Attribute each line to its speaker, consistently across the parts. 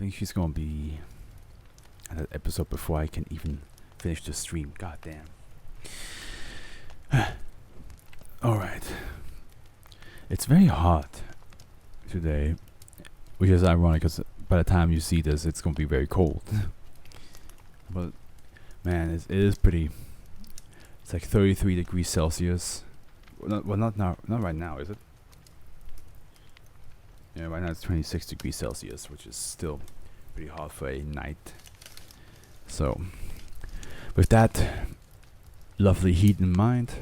Speaker 1: think she's gonna be at that episode before I can even finish the stream. God damn. Alright. It's very hot today, which is ironic because by the time you see this, it's gonna be very cold. But man, it is pretty. It's like 33 degrees Celsius. Well, not now. Not right now, is it? Yeah, right now it's 26 degrees Celsius, which is still pretty hot for a night. So, with that lovely heat in mind,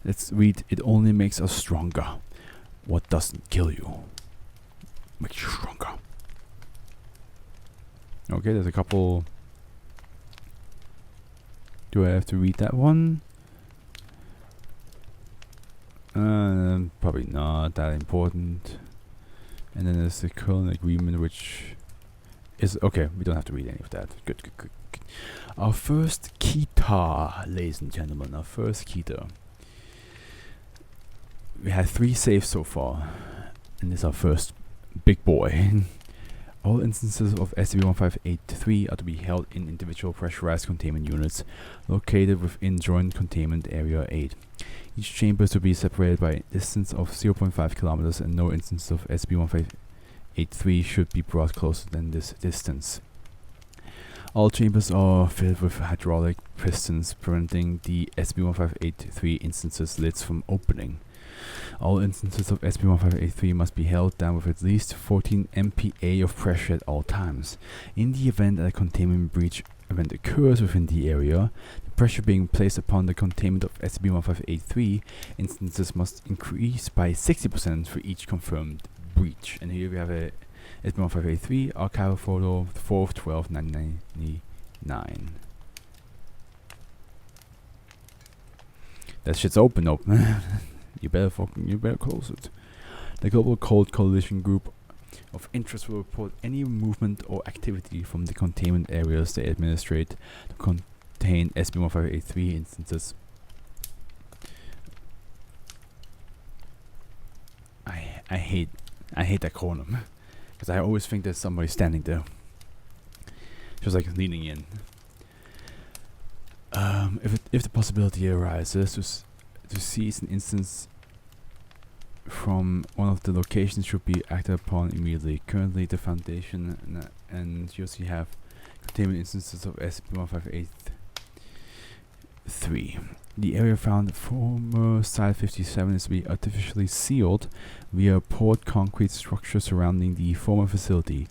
Speaker 1: let's read It Only Makes Us Stronger. What doesn't kill you makes you stronger. Okay, there's a couple. Do I have to read that one? Probably not that important. And then there's the current agreement, which is okay. We don't have to read any of that. Good. Our first Kita, ladies and gentlemen. Our first Kita. We had 3 saves so far, and this is our first big boy. All instances of SCP-1583 are to be held in individual pressurized containment units located within Joint Containment Area 8. Each chamber is to be separated by a distance of 0.5 kilometers, and no instance of SCP-1583 should be brought closer than this distance. All chambers are filled with hydraulic pistons, preventing the SCP-1583 instances lids from opening. All instances of SCP-1583 must be held down with at least 14 MPa of pressure at all times. In the event that a containment breach event occurs within the area, the pressure being placed upon the containment of SCP-1583 instances must increase by 60% for each confirmed breach. And here we have a SCP-1583 archival photo, 4/12/1999. That shit's open. You better close it. The Global Cold Coalition Group of Interest will report any movement or activity from the containment areas they administrate to contain SCP-1583 instances. I hate that column because I always think there's somebody standing there, just like leaning in. If the possibility arises to seize an instance from one of the locations, should be acted upon immediately. Currently, the Foundation and GOC have containment instances of SCP-1583. The area found former Site 57 is to be artificially sealed via a poured concrete structure surrounding the former facility.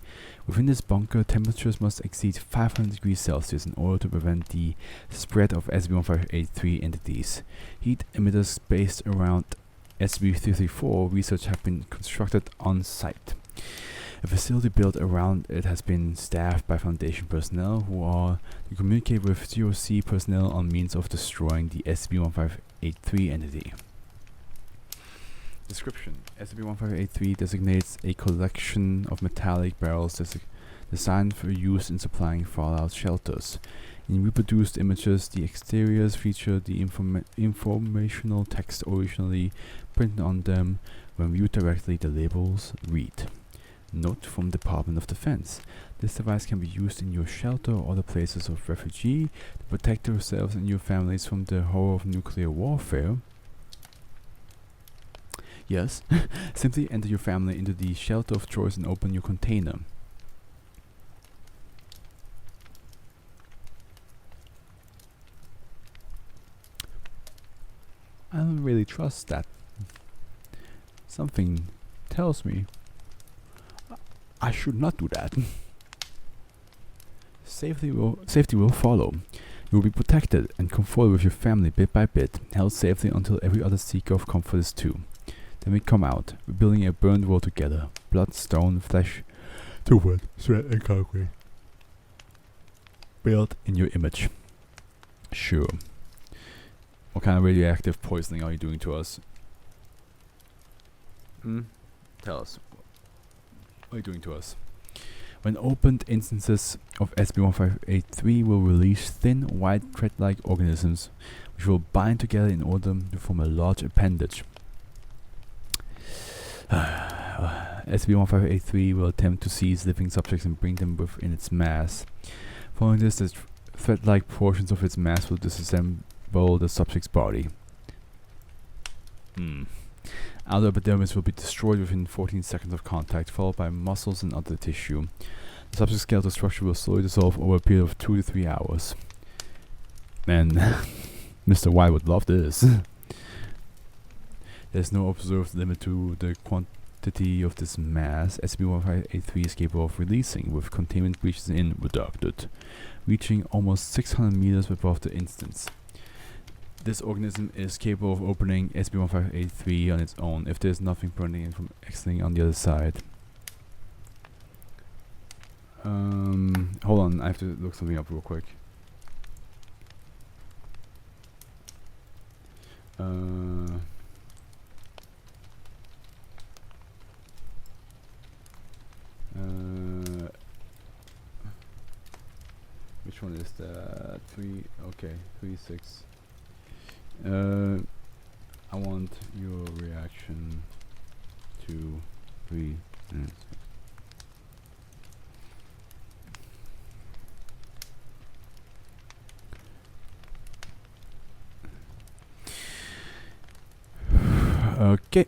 Speaker 1: Within this bunker, temperatures must exceed 500 degrees Celsius in order to prevent the spread of SCP-1583 entities. Heat emitters based around SCP-334 research have been constructed on site. A facility built around it has been staffed by Foundation personnel who are to communicate with GOC personnel on means of destroying the SCP-1583 entity. Description: SCP-1583 designates a collection of metallic barrels designed for use in supplying fallout shelters. In reproduced images, the exteriors feature the informational text originally printed on them. When viewed directly, the labels read: Note from Department of Defense. This device can be used in your shelter or other places of refugee to protect yourselves and your families from the horror of nuclear warfare. Yes, simply enter your family into the shelter of choice and open your container. I don't really trust that. Something tells me I should not do that. Safety will follow. You will be protected and comforted with your family bit by bit, held safely until every other seeker of comfort is too. Then we come out, rebuilding a burned world together. Blood, stone, flesh, to wood, sweat and concrete. Built in your image. Sure. What kind of radioactive poisoning are you doing to us? Tell us. What are you doing to us? When opened, instances of SCP-1583 will release thin, white, thread-like organisms which will bind together in order to form a large appendage. SCP-1583 will attempt to seize living subjects and bring them within its mass. Following this, the thread-like portions of its mass will disassemble the subject's body. Outer epidermis will be destroyed within 14 seconds of contact, followed by muscles and other tissue. The subject's skeletal structure will slowly dissolve over a period of 2 to 3 hours. Man, Mr. Y would love this. There's no observed limit to the quantity of this mass SCP-1583 is capable of releasing, with containment breaches in reducted, reaching almost 600 meters above the instance. This organism is capable of opening SCP-1583 on its own if there's nothing preventing it from exiting on the other side. Hold on, I have to look something up real quick. Which one is that? 3, okay, 3, 6. I want your reaction to 3 and 6. Okay.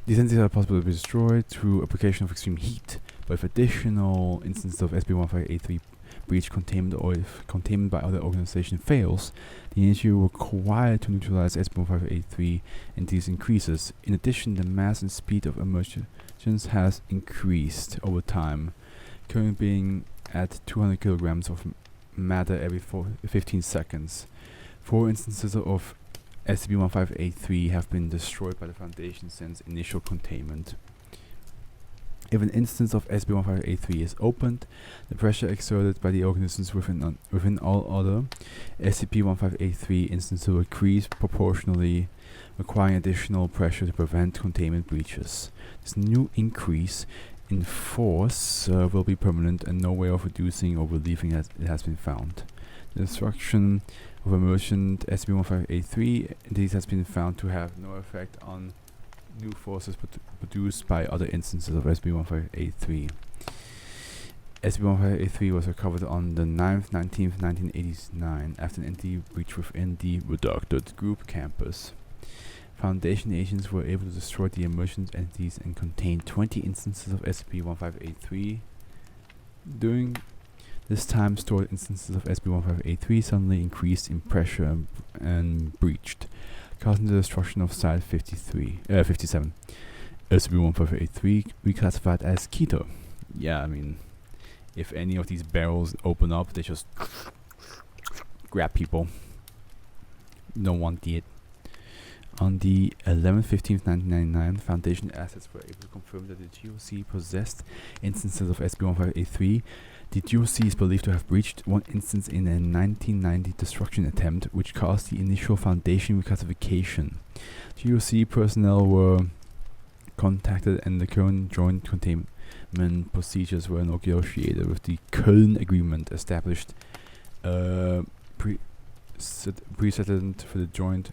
Speaker 1: These entities are possible to be destroyed through application of extreme heat, but if additional instances of SCP-1583 breach containment or if containment by other organization fails, the energy required to neutralize SCP-1583 entities increases. In addition, the mass and speed of emergence has increased over time, currently being at 200 kilograms of matter every 15 seconds. 4 instances of SCP-1583 have been destroyed by the Foundation since initial containment. If an instance of SCP-1583 is opened, the pressure exerted by the organisms within all other SCP-1583 instances will increase proportionally, requiring additional pressure to prevent containment breaches. This new increase in force will be permanent, and no way of reducing or relieving it has been found. The destruction of emergent SCP-1583 entities has been found to have no effect on new forces produced by other instances of SCP-1583. SCP-1583 was recovered on the 9th, 19th, 1989 after an entity breach within the Reducted Group campus. Foundation agents were able to destroy the emergent entities and contain 20 instances of SCP-1583. During this time, stored instances of SCP-1583 suddenly increased in pressure and breached, causing the destruction of Site 57. SCP-1583 reclassified as keto. Yeah, I mean, if any of these barrels open up, they just grab people. No one did. On the 11th, 15th, 1999, Foundation assets were able to confirm that the GOC possessed instances of SCP-1583. The GOC is believed to have breached one instance in a 1990 destruction attempt, which caused the initial Foundation reclassification. GOC personnel were contacted and the current joint containment procedures were negotiated, with the Köln Agreement established precedent for the joint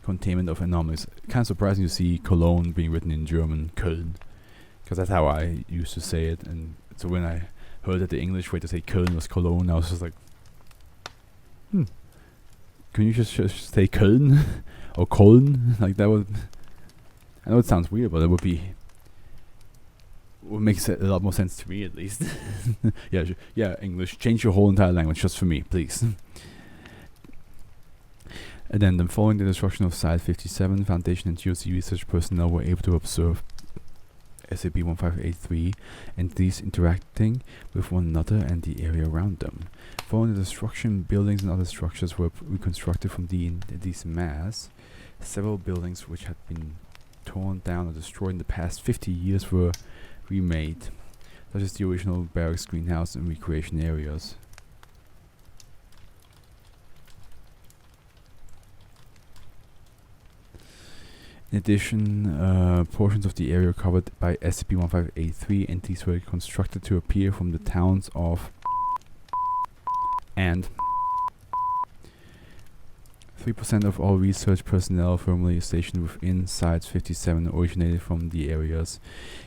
Speaker 1: containment of anomalies. Kind of surprising to see Cologne being written in German, Köln, because that's how I used to say it. And so when I heard that the English way to say Köln was Cologne, I was just like, can you just say Köln or Köln? Like that would. I know it sounds weird, but it would make a lot more sense to me, at least. Yeah, English. Change your whole entire language just for me, please. Addendum. Following the destruction of Site 57, Foundation and GOC research personnel were able to observe SCP-1583 entities interacting with one another and the area around them. Following the destruction, buildings and other structures were reconstructed from these mass. Several buildings which had been torn down or destroyed in the past 50 years were remade, such as the original barracks, greenhouse, and recreation areas. In addition, portions of the area covered by SCP-1583 entities were constructed to appear from the towns of and 3% of all research personnel formerly stationed within Site 57 originated from the areas.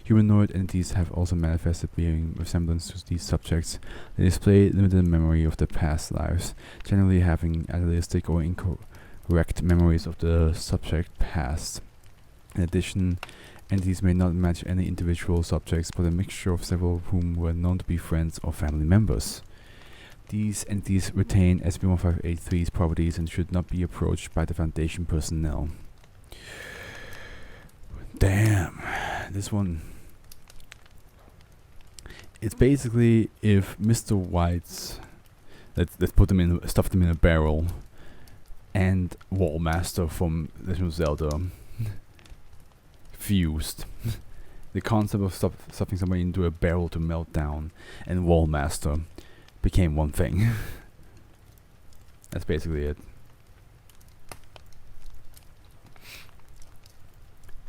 Speaker 1: Humanoid entities have also manifested bearing resemblance to these subjects. They display limited memory of their past lives, generally having idealistic or incorrect memories of the subject past. In addition, entities may not match any individual subjects, but a mixture of several of whom were known to be friends or family members. These entities retain SCP-1583's properties and should not be approached by the Foundation personnel. Damn, this one. It's basically if Mr. White's, let's put them in, stuff them in a barrel, and Wallmaster from Legend of Zelda fused. The concept of stuffing somebody into a barrel to melt down, and Wallmaster became one thing. That's basically it.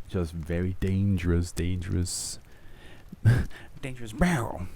Speaker 1: Just very dangerous, dangerous barrel.